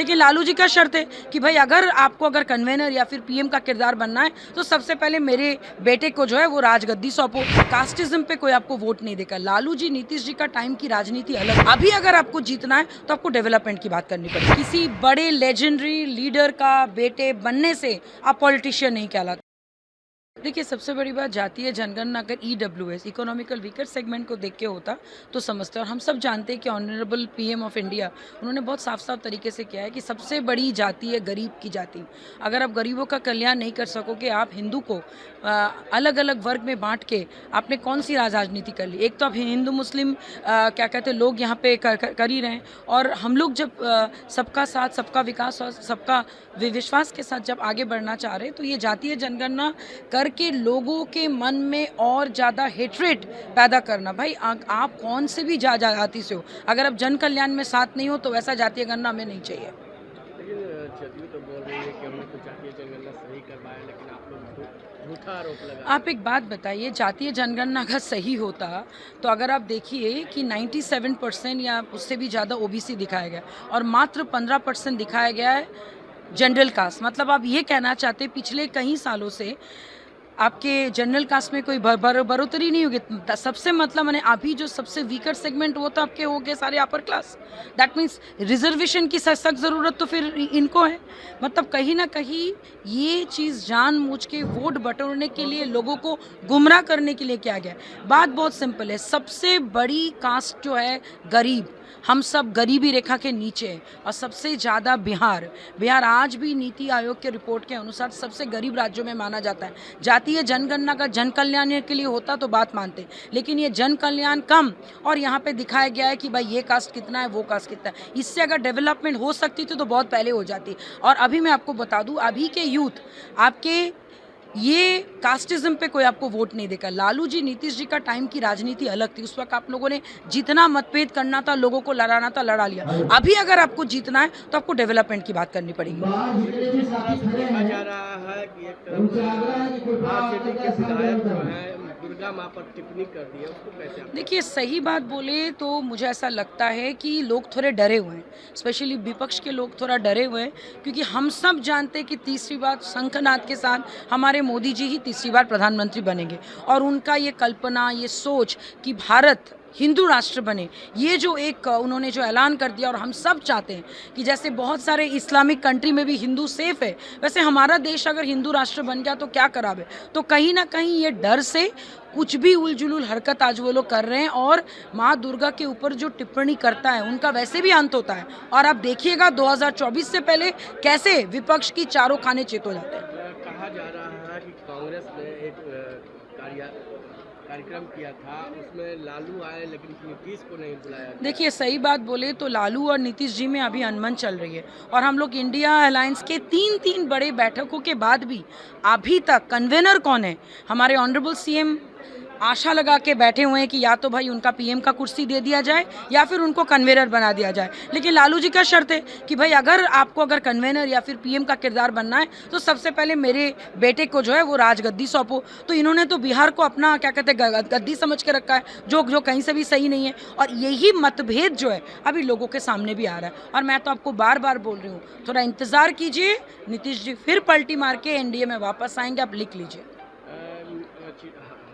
लेकिन लालू जी का शर्त है कि भाई अगर कन्वेनर या फिर पीएम का किरदार बनना है तो सबसे पहले मेरे बेटे को जो है वो राजगद्दी सौंपो। कास्टिज्म पे कोई आपको वोट नहीं देगा। लालू जी नीतीश जी का टाइम की राजनीति अलग। अभी अगर आपको जीतना है तो आपको डेवलपमेंट की बात करनी पड़ेगी। किसी बड़े लेजेंडरी लीडर का बेटे बनने से आप पॉलिटिशियन नहीं कहलाते। देखिए, सबसे बड़ी बात जातीय जनगणना अगर ईडब्ल्यूएस इकोनॉमिकल वीकर सेगमेंट को देख के होता तो समझते हैं। और हम सब जानते हैं कि ऑनरेबल पीएम ऑफ इंडिया उन्होंने बहुत साफ साफ तरीके से किया है कि सबसे बड़ी जाति है गरीब की जाति। अगर आप गरीबों का कल्याण नहीं कर सकोगे, आप हिंदू को अलग अलग वर्ग में बांट के आपने कौन सी राजनीति कर ली। एक तो आप हिंदू मुस्लिम क्या कहते हैं लोग यहाँ पे कर ही रहे हैं। और हम लोग जब सबका साथ सबका विकास और सबका विश्वास के साथ जब आगे बढ़ना चाह रहे हैं तो ये जातीय जनगणना करके लोगों के मन में और ज़्यादा हेट्रेट पैदा करना। भाई आप कौन से भी जाति से हो, अगर आप जन कल्याण में साथ नहीं हो तो वैसा जातीय गणना हमें नहीं चाहिए। लेकिन जदयू तो बोल रही है कि हमने तो जातीय जनगणना सही करवाया, लेकिन आप लोग झूठा आरोप लगा। आप एक बात बताइए, जातीय जनगणना अगर सही होता तो अगर आप देखिए कि 97% या उससे भी ज़्यादा ओबीसी दिखाया गया और मात्र 15% दिखाया गया है जनरल कास्ट। मतलब आप ये कहना चाहते पिछले कई सालों से आपके जनरल कास्ट में कोई बढ़ोतरी नहीं होगी। सबसे मतलब मैंने अभी जो सबसे वीकर सेगमेंट वो तो आपके हो गए सारे upper class. That means reservation की सख्त ज़रूरत तो फिर इनको है। मतलब कहीं ना कहीं ये चीज़ जानबूझ के वोट बटोरने के लिए, लोगों को गुमराह करने के लिए किया गया। बात बहुत सिंपल है, सबसे बड़ी कास्ट जो है गरीब, हम सब गरीबी रेखा के नीचे हैं। और सबसे ज़्यादा बिहार आज भी नीति आयोग के रिपोर्ट के अनुसार सबसे गरीब राज्यों में माना जाता है। जातीय जनगणना का जन कल्याण के लिए होता तो बात मानते, लेकिन ये जन कल्याण कम और यहाँ पे दिखाया गया है कि भाई ये कास्ट कितना है, वो कास्ट कितना है। इससे अगर डेवलपमेंट हो सकती थी तो बहुत पहले हो जाती। और अभी मैं आपको बता दूँ, अभी के यूथ आपके ये कास्टिज्म पे कोई आपको वोट नहीं देगा। लालू जी नीतीश जी का टाइम की राजनीति अलग थी। उस वक्त आप लोगों ने जितना मतभेद करना था, लोगों को लड़ाना था, लड़ा लिया। अभी अगर आपको जीतना है तो आपको डेवलपमेंट की बात करनी पड़ेगी। जिस तरह से देखा जा रहा है कि एक तरफ आरजेडी के विधायक जो है दुर्गा माँ पर टिप्पणी कर दी है, उसको कैसे आप? देखिए, सही बात बोले तो मुझे ऐसा लगता है कि लोग थोड़े डरे हुए हैं, स्पेशली विपक्ष के लोग थोड़ा डरे हुए हैं, क्योंकि हम सब जानते हैं कि तीसरी बार शंखनाद के साथ हमारे मोदी जी ही तीसरी बार प्रधानमंत्री बनेंगे। और उनका ये कल्पना, ये सोच कि भारत हिंदू राष्ट्र बने, ये जो एक उन्होंने जो ऐलान कर दिया, और हम सब चाहते हैं कि जैसे बहुत सारे इस्लामिक कंट्री में भी हिंदू सेफ है, वैसे हमारा देश अगर हिंदू राष्ट्र बन गया तो क्या खराब है। तो कहीं ना कहीं ये डर से कुछ भी उलझुल हरकत आज वो लोग कर रहे हैं। और माँ दुर्गा के ऊपर जो टिप्पणी करता है उनका वैसे भी अंत होता है। और आप देखिएगा 2024 से पहले कैसे विपक्ष की चारों खाने चित हो जाते हैं। कहा जा रहा है कि कांग्रेस ने एक कार्यक्रम किया था, उसमें लालू आए लेकिन नीतीश को नहीं बुलाया। देखिए, सही बात बोले तो लालू और नीतीश जी में अभी अनबन चल रही है। और हम लोग इंडिया अलायंस के तीन बड़े बैठकों के बाद भी अभी तक कन्वेनर कौन है, हमारे ऑनरेबल सीएम आशा लगा के बैठे हुए हैं कि या तो भाई उनका पीएम का कुर्सी दे दिया जाए या फिर उनको कन्वेनर बना दिया जाए। लेकिन लालू जी का शर्त है कि भाई अगर कन्वेनर या फिर पीएम का किरदार बनना है तो सबसे पहले मेरे बेटे को जो है वो राजगद्दी सौंपो। तो इन्होंने तो बिहार को अपना क्या कहते हैं गद्दी समझ के रखा है, जो कहीं से भी सही नहीं है। और यही मतभेद जो है अभी लोगों के सामने भी आ रहा है। और मैं तो आपको बार बार बोल रही हूँ, थोड़ा इंतजार कीजिए, नीतीश जी फिर पलटी मार के एनडीए में वापस आएंगे, आप लिख लीजिए।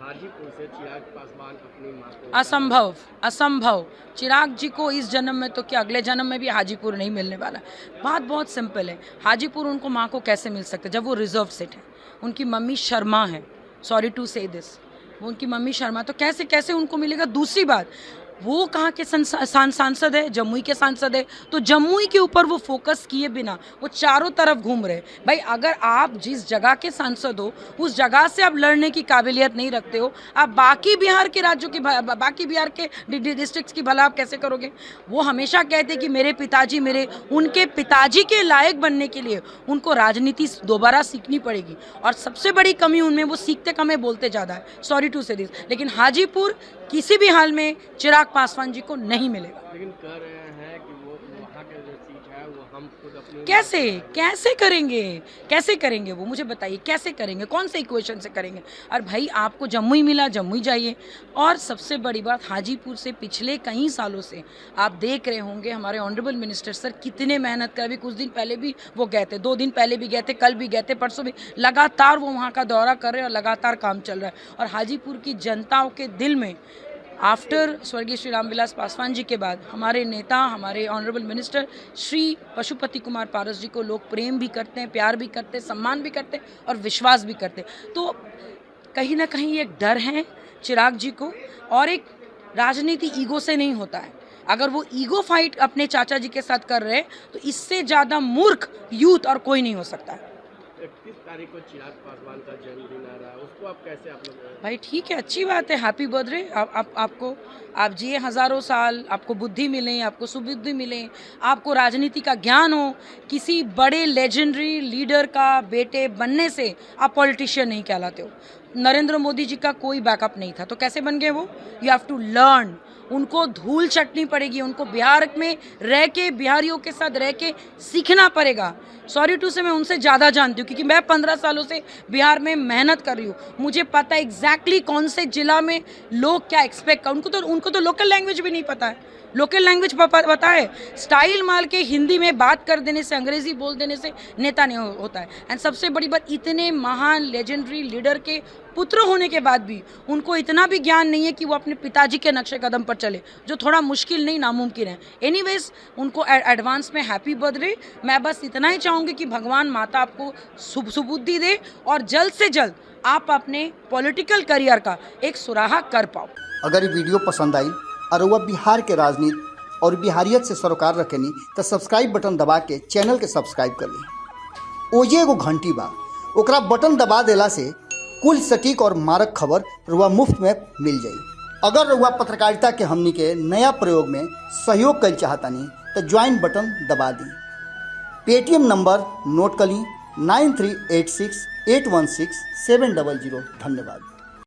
हाजीपुर से चिराग पासवान अपनी मां को असंभव। चिराग जी को इस जन्म में तो क्या अगले जन्म में भी हाजीपुर नहीं मिलने वाला। बात बहुत सिंपल है, हाजीपुर उनको माँ को कैसे मिल सकता है जब वो रिजर्व सीट है। उनकी मम्मी शर्मा है, सॉरी टू से दिस, वो उनकी मम्मी शर्मा, तो कैसे उनको मिलेगा। दूसरी बात, वो कहाँ के सांसद है, जमुई के सांसद है, तो जमुई के ऊपर वो फोकस किए बिना वो चारों तरफ घूम रहे। भाई अगर आप जिस जगह के सांसद हो उस जगह से आप लड़ने की काबिलियत नहीं रखते हो, आप बाकी बिहार के राज्यों की, बाकी बिहार के डिस्ट्रिक्ट्स की भला आप कैसे करोगे। वो हमेशा कहते कि उनके पिताजी के लायक बनने के लिए उनको राजनीति दोबारा सीखनी पड़ेगी। और सबसे बड़ी कमी उनमें, वो सीखते कम है, बोलते ज़्यादा है, सॉरी टू से दिस। लेकिन हाजीपुर किसी भी हाल में चिराग पासवान जी को नहीं मिलेगा। लेकिन कह रहे हैं कि वो वहाँ के जो सीट है वो हम खुद अपनी कैसे कैसे करेंगे वो मुझे बताइए, कैसे करेंगे, कौन से इक्वेशन से करेंगे? और भाई आपको जम्मू ही मिला, जम्मू ही जाइए। और सबसे बड़ी बात, हाजीपुर से पिछले कई सालों से आप देख रहे होंगे हमारे ऑनरेबल मिनिस्टर सर कितने मेहनत कर, अभी कुछ दिन पहले भी वो गए थे, 2 दिन पहले भी गए थे, कल भी गए थे, परसों भी, लगातार वो वहाँ का दौरा कर रहे हैं और लगातार काम चल रहा है। और हाजीपुर की जनताओं के दिल में आफ्टर स्वर्गीय श्री रामविलास पासवान जी के बाद हमारे नेता, हमारे ऑनरेबल मिनिस्टर श्री पशुपति कुमार पारस जी को लोग प्रेम भी करते हैं, प्यार भी करते हैं, सम्मान भी करते हैं और विश्वास भी करते हैं। तो कहीं ना कहीं एक डर है चिराग जी को, और एक राजनीति ईगो से नहीं होता है। अगर वो ईगो फाइट अपने चाचा जी के साथ कर रहे हैं तो इससे ज़्यादा मूर्ख यूथ और कोई नहीं हो सकता है। 31 तारीख को चिराग पासवान का जन्मदिन आ रहा है, उसको आप कैसे आप लोग भाई ठीक है, अच्छी बात है, हैप्पी बर्थडे। आप जिए हज़ारों साल, आपको बुद्धि मिले, आपको सुबुद्धि मिले, आपको राजनीति का ज्ञान हो। किसी बड़े लेजेंडरी लीडर का बेटे बनने से आप पॉलिटिशियन नहीं कहलाते हो। नरेंद्र मोदी जी का कोई बैकअप नहीं था तो कैसे बन गए वो? You have to learn. उनको धूल चटनी पड़ेगी, उनको बिहार में रह के, बिहारियों के साथ रह के सीखना पड़ेगा। सॉरी टू से मैं उनसे ज़्यादा जानती हूँ क्योंकि मैं 15 सालों से बिहार में मेहनत कर रही हूँ। मुझे पता है एग्जैक्टली कौन से जिला में लोग क्या एक्सपेक्ट कर, उनको तो लोकल लैंग्वेज भी नहीं पता है। लोकल लैंग्वेज पता है, स्टाइल मार के हिंदी में बात कर देने से, अंग्रेजी बोल देने से नेता नहीं होता है। एंड सबसे बड़ी बात, इतने महान लेजेंडरी लीडर के पुत्र होने के बाद भी उनको इतना भी ज्ञान नहीं है कि वो अपने पिताजी के नक्शे कदम पर चले, जो थोड़ा मुश्किल नहीं नामुमकिन है। एनीवेज उनको एडवांस में हैप्पी बर्थडे। मैं बस इतना ही चाहूँगी कि भगवान माता आपको सुबुद्धि दे और जल्द से जल्द आप अपने पॉलिटिकल करियर का एक सुराहा कर पाओ। अगर ये वीडियो पसंद आई और वह बिहार के राजनीति और बिहारियत से सरोकार रखेनी तो सब्सक्राइब बटन दबा के चैनल के सब्सक्राइब कर ली। ओजे एगो घंटी बा, ओकरा बटन दबा देला से कुल सटीक और मारक खबर रुआ मुफ्त में मिल जाई। अगर रुआ पत्रकारिता के हमनी के नया प्रयोग में सहयोग कर चाहतानी तो ज्वाइन बटन दबा दी। पेटीएम नंबर नोट कर ली 9386816700। धन्यवाद।